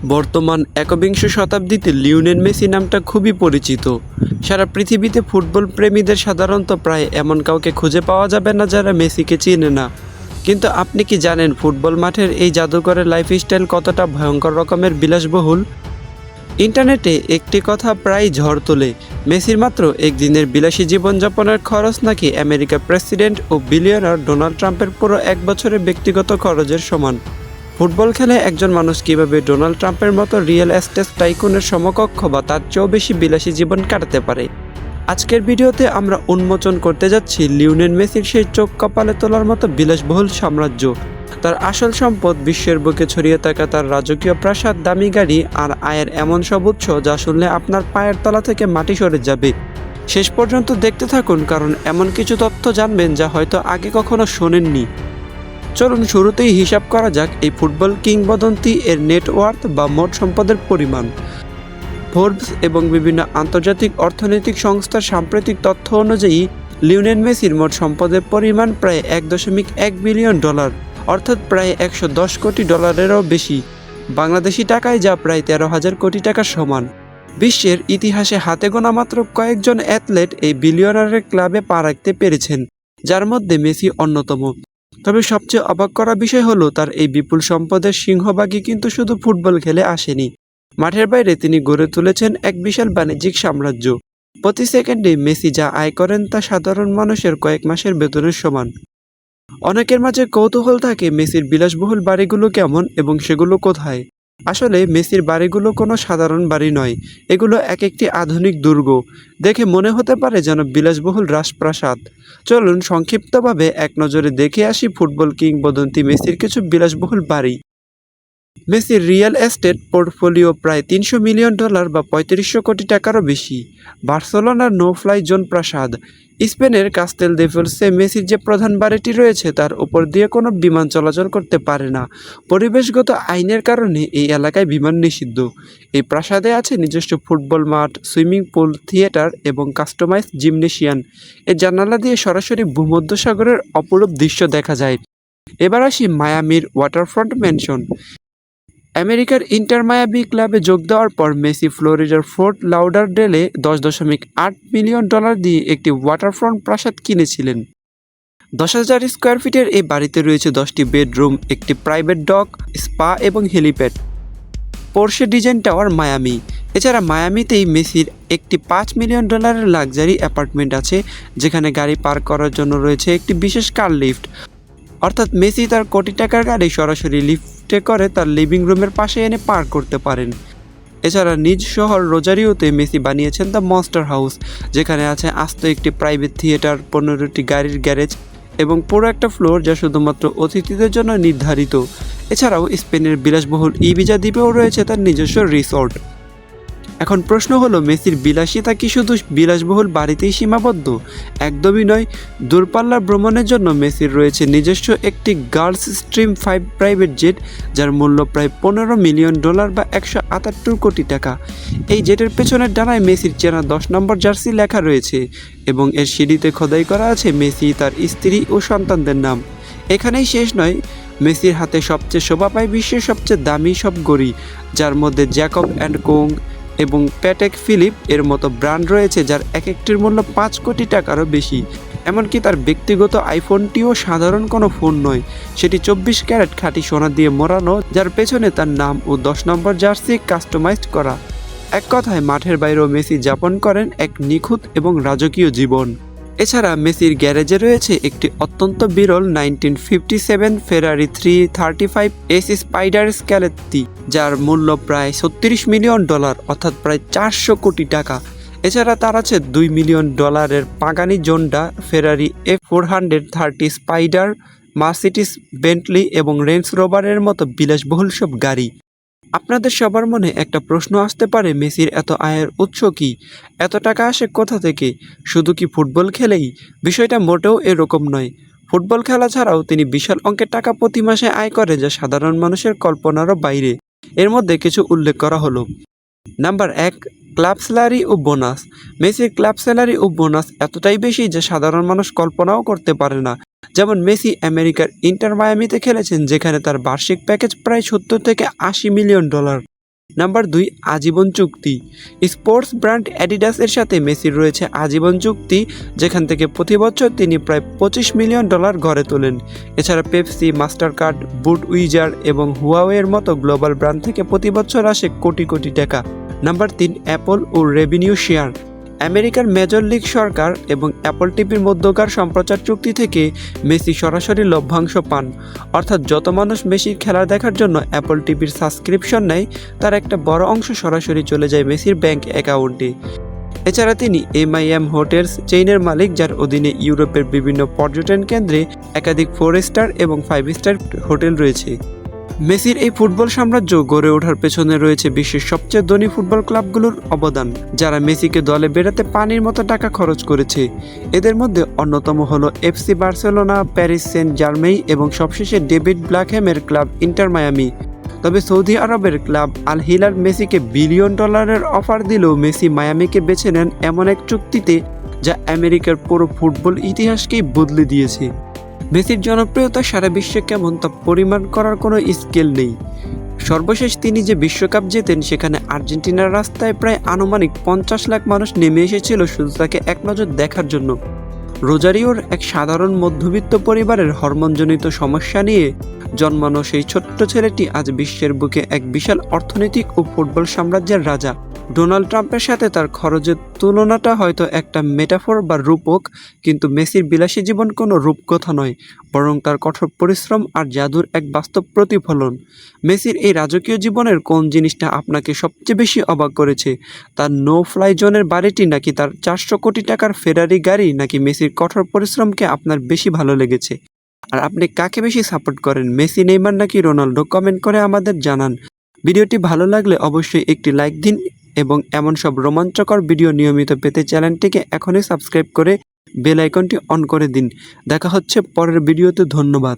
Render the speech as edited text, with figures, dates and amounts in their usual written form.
বর্তমান একবিংশ শতাব্দীতে লিওনেল মেসি নামটা খুবই পরিচিত। সারা পৃথিবীতে ফুটবল প্রেমীদের সাধারণত প্রায় এমন কাউকে খুঁজে পাওয়া যাবে না যারা মেসিকে চেনে না। কিন্তু আপনি কি জানেন ফুটবল মাঠের এই জাদুকরের লাইফস্টাইল কতটা ভয়ঙ্কর রকমের বিলাসবহুল? ইন্টারনেটে একটি কথা প্রায় ঝড় তোলে, মেসির মাত্র একদিনের বিলাসী জীবনযাপনের খরচ নাকি আমেরিকার প্রেসিডেন্ট ও বিলিয়নার ডোনাল্ড ট্রাম্পের পুরো এক বছরের ব্যক্তিগত খরচের সমান। ফুটবল খেলে একজন মানুষ কীভাবে ডোনাল্ড ট্রাম্পের মতো রিয়েল এস্টেট টাইকুনের সমকক্ষ বা তার চেয়েও বেশি বিলাসী জীবন কাটাতে পারে। আজকের ভিডিওতে আমরা উন্মোচন করতে যাচ্ছি লিওনেল মেসির সেই চোখ কপালে তোলার মতো বিলাসবহুল সাম্রাজ্য, তার আসল সম্পদ, বিশ্বের বুকে ছড়িয়ে থাকা তার রাজকীয় প্রাসাদ, দামি গাড়ি আর আয়ের এমন সব উৎস যা শুনলে আপনার পায়ের তলা থেকে মাটি সরে যাবে। শেষ পর্যন্ত দেখতে থাকুন, কারণ এমন কিছু তথ্য জানবেন যা হয়তো আগে কখনো শোনেননি। চলুন শুরুতেই হিসাব করা যাক এই ফুটবল কিংবদন্তি এর নেটওয়ার্থ বা মোট সম্পদের পরিমাণ। ফোর্বস এবং বিভিন্ন আন্তর্জাতিক অর্থনৈতিক সংস্থার সাম্প্রতিক তথ্য অনুযায়ী লিওনেল মেসির মোট সম্পদের পরিমাণ প্রায় 1.1 বিলিয়ন ডলার, অর্থাৎ প্রায় 110 কোটি ডলারেরও বেশি, বাংলাদেশি টাকায় যা প্রায় 13,000 কোটি টাকার সমান। বিশ্বের ইতিহাসে হাতে গোনা মাত্র কয়েকজন অ্যাথলেট এই বিলিয়নারের ক্লাবে পা রাখতে পেরেছেন, যার মধ্যে মেসি অন্যতম। তবে সবচেয়ে অবাক করা বিষয় হলো তার এই বিপুল সম্পদের সিংহভাগই কিন্তু শুধু ফুটবল খেলে আসেনি। মাঠের বাইরে তিনি গড়ে তুলেছেন এক বিশাল বাণিজ্যিক সাম্রাজ্য। প্রতি সেকেন্ডে মেসি যা আয় করেন তা সাধারণ মানুষের কয়েক মাসের বেতনের সমান। অনেকের মাঝে কৌতূহল থাকে মেসির বিলাসবহুল বাড়িগুলো কেমন এবং সেগুলো কোথায়। আসলে মেসির বাড়িগুলো কোনো সাধারণ বাড়ি নয়, এগুলো এক একটি আধুনিক দুর্গ। দেখে মনে হতে পারে যেন বিলাসবহুল রাজপ্রাসাদ। চলুন সংক্ষিপ্তভাবে এক নজরে দেখে আসি ফুটবল কিংবদন্তি মেসির কিছু বিলাসবহুল বাড়ি। মেসির রিয়েল এস্টেট পোর্টফোলিও প্রায় 300 মিলিয়ন ডলার বা 3500 কোটি টাকারও বেশি। বার্সেলোনার নো ফ্লাই জোন প্রাসাদ। স্পেনের কাস্তেল দে ফেলসে মেসির যে প্রধান বাড়িটি রয়েছে তার উপর দিয়ে কোনো বিমান চলাচল করতে পারে না। পরিবেশগত আইনের কারণে এই এলাকায় বিমান নিষিদ্ধ। এই প্রাসাদে আছে নিজস্ব ফুটবল মাঠ, সুইমিং পুল, থিয়েটার এবং কাস্টমাইজ জিমনেশিয়ান। এর জানালা দিয়ে সরাসরি ভূমধ্যসাগরের অপরূপ দৃশ্য দেখা যায়। এবার আসি মায়ামির ওয়াটারফ্রন্ট ম্যানশন। আমেরিকার ইন্টার মায়ামি ক্লাবে যোগ দেওয়ার পর মেসি ফ্লোরিডার ফোর্ট লাউডারডেলে 10.8 মিলিয়ন ডলার দিয়ে একটি ওয়াটারফ্রন্ট প্রাসাদ কিনেছিলেন। 10,000 স্কোয়ার ফিটের এই বাড়িতে রয়েছে 10টি বেডরুম, একটি প্রাইভেট ডক, স্পা এবং helipad. Porsche design tower Miami. এছাড়া মায়ামিতেই মেসির একটি 5 মিলিয়ন ডলারের লাক্সারি অ্যাপার্টমেন্ট আছে, যেখানে গাড়ি পার্ক করার জন্য রয়েছে একটি বিশেষ কার লিফট। অর্থাৎ মেসি তার কোটি টাকার গাড়ি সরাসরি লিফটে করে তার লিভিং রুমের পাশে এনে পার্ক করতে পারেন। এছাড়া নিজ শহর রোজারিওতে মেসি বানিয়েছেন দ্য মনস্টার হাউস, যেখানে আছে আস্ত একটি প্রাইভেট থিয়েটার, 15টি গাড়ির গ্যারেজ এবং পুরো একটা ফ্লোর যা শুধুমাত্র অতিথিদের জন্য নির্ধারিত। এছাড়াও স্পেনের বিলাসবহুল ইবিজা দ্বীপেও রয়েছে তার নিজস্ব রিসোর্ট। এখন প্রশ্ন হলো, মেসির বিলাসিতা কি শুধু বিলাসবহুল বাড়িতেই সীমাবদ্ধ? একদমই নয়। দূরপাল্লার ভ্রমণের জন্য মেসির রয়েছে নিজস্ব একটি গার্লস স্ট্রিম 5 প্রাইভেট জেট, যার মূল্য প্রায় 15 মিলিয়ন ডলার বা 178 কোটি টাকা। এই জেটের পেছনের ডানায় মেসির চেনা 10 নম্বর জার্সি লেখা রয়েছে এবং এর সিঁড়িতে খোদাই করা আছে মেসি, তার স্ত্রী ও সন্তানদের নাম। এখানেই শেষ নয়, মেসির হাতে সবচেয়ে শোভা পায় বিশ্বের সবচেয়ে দামি সব ঘড়ি, যার মধ্যে জ্যাকব অ্যান্ড কোং এবং প্যাটেক ফিলিপ এর মতো ব্র্যান্ড রয়েছে, যার এক একটির মূল্য 5 কোটি টাকারও বেশি। এমনকি তার ব্যক্তিগত আইফোনটিও সাধারণ কোনো ফোন নয়, সেটি 24 ক্যারেট খাঁটি সোনা দিয়ে মোড়ানো, যার পেছনে তার নাম ও 10 নম্বর জার্সি কাস্টমাইজড করা। এক কথায় মাঠের বাইরেও মেসি যাপন করেন এক নিখুঁত এবং রাজকীয় জীবন। এছাড়া মেসির গ্যারেজে রয়েছে একটি অত্যন্ত বিরল 1957 ফেরারি 335 এস স্পাইডার স্ক্যালেত্তি, যার মূল্য প্রায় 36 মিলিয়ন ডলার, অর্থাৎ প্রায় 400 কোটি টাকা। এছাড়া তার আছে 2 মিলিয়ন ডলারের পাগানি জোন্ডা, ফেরারি F430 স্পাইডার, মার্সিডিজ বেন্টলি এবং রেঞ্জ রোভারের মতো বিলাসবহুল সব গাড়ি। আপনাদের সবার মনে একটা প্রশ্ন আসতে পারে, মেসির এত আয়ের উৎস কি? এত টাকা আসে কোথা থেকে? শুধু কি ফুটবল খেলেই? বিষয়টা মোটেও এরকম নয়। ফুটবল খেলা ছাড়াও তিনি বিশাল অঙ্কের টাকা প্রতি মাসে আয় করে, যা সাধারণ মানুষের কল্পনারও বাইরে। এর মধ্যে কিছু উল্লেখ করা হলো। নাম্বার 1, ক্লাব স্যালারি ও বোনাস। মেসির ক্লাব স্যালারি ও বোনাস এতটাই বেশি যে সাধারণ মানুষ কল্পনাও করতে পারে না। যেমন মেসি আমেরিকার ইন্টার মায়ামিতে খেলেছেন, যেখানে তার বার্ষিক প্যাকেজ প্রায় 70 থেকে 80 মিলিয়ন ডলার। নাম্বার 2, আজীবন চুক্তি। স্পোর্টস ব্র্যান্ড অ্যাডিডাসের সাথে মেসির রয়েছে আজীবন চুক্তি, যেখান থেকে প্রতি বছর তিনি প্রায় $25 মিলিয়ন ঘরে তোলেন। এছাড়া পেপসি, মাস্টারকার্ড, বুডউইজার এবং হুয়াওয়ের মতো গ্লোবাল ব্র্যান্ড থেকে প্রতি বছর আসে কোটি কোটি টাকা। নাম্বার 3, অ্যাপল ও রেভিনিউ শেয়ার। আমেরিকার মেজর লিগ সরকার এবং অ্যাপল টিভির মধ্যকার সম্প্রচার চুক্তি থেকে মেসি সরাসরি লভ্যাংশ পান। অর্থাৎ যত মানুষ মেসির খেলা দেখার জন্য অ্যাপল টিভির সাবস্ক্রিপশন নেয়, তার একটা বড় অংশ সরাসরি চলে যায় মেসির ব্যাংক অ্যাকাউন্টে। এছাড়া তিনি MIM হোটেলস চেইনের মালিক, যার অধীনে ইউরোপের বিভিন্ন পর্যটন কেন্দ্রে একাধিক 4 স্টার এবং 5 স্টার হোটেল রয়েছে। মেসির এই ফুটবল সাম্রাজ্য গড়ে ওঠার পেছনে রয়েছে বিশ্বের সবচেয়ে ধনী ফুটবল ক্লাবগুলোর অবদান, যারা মেসিকে দলে বেড়াতে পানির মতো টাকা খরচ করেছে। এদের মধ্যে অন্যতম হলো FC Barcelona, Paris Saint Germain এবং সবশেষে ডেভিড ব্ল্যাকহ্যামের ক্লাব ইন্টার মায়ামি। তবে সৌদি আরবের ক্লাব আল হিলাল মেসিকে $1 বিলিয়ন অফার দিলেও মেসি মায়ামিকে বেছে নেন এমন এক চুক্তিতে যা আমেরিকার পুরো ফুটবল ইতিহাসকেই বদলে দিয়েছে। মেসির জনপ্রিয়তা সারা বিশ্বে কেমন তা পরিমাণ করার কোনো স্কেল নেই। সর্বশেষ তিনি যে বিশ্বকাপ জেতেন, সেখানে আর্জেন্টিনার রাস্তায় প্রায় আনুমানিক 50 লাখ মানুষ নেমে এসেছিল শুধু তাকে এক নজর দেখার জন্য। রোজারিওর এক সাধারণ মধ্যবিত্ত পরিবারের হরমোনজনিত সমস্যা নিয়ে জন্মানো সেই ছোট্ট ছেলেটি আজ বিশ্বের বুকে এক বিশাল অর্থনৈতিক ও ফুটবল সাম্রাজ্যের রাজা। ডোনাল্ড ট্রাম্পের সাথে তার খরচের তুলনাটা হয়তো একটা মেটাফোর বা রূপক, কিন্তু মেসির বিলাসী জীবন কোনো রূপকথা নয়, বরং তার কঠোর পরিশ্রম আর জাদুর এক বাস্তব প্রতিফলন। মেসির এই রাজকীয় জীবনের কোন জিনিসটা আপনাকে সবচেয়ে বেশি অবাক করেছে? তার নো ফ্লাই জোনের বাড়িটি, নাকি তার 400 কোটি টাকার ফেরারি গাড়ি, নাকি মেসির কঠোর পরিশ্রমকে আপনার বেশি ভালো লেগেছে? আর আপনি কাকে বেশি সাপোর্ট করেন, মেসি, নেইমার নাকি রোনাল্ডো? কমেন্ট করে আমাদের জানান। ভিডিওটি ভালো লাগলে অবশ্যই একটি লাইক দিন এবং এমন সব রোমাঞ্চকর ভিডিও নিয়মিত পেতে চ্যানেলটিকে এখনই সাবস্ক্রাইব করে বেল আইকনটি অন করে দিন। দেখা হচ্ছে পরের ভিডিওতে। ধন্যবাদ।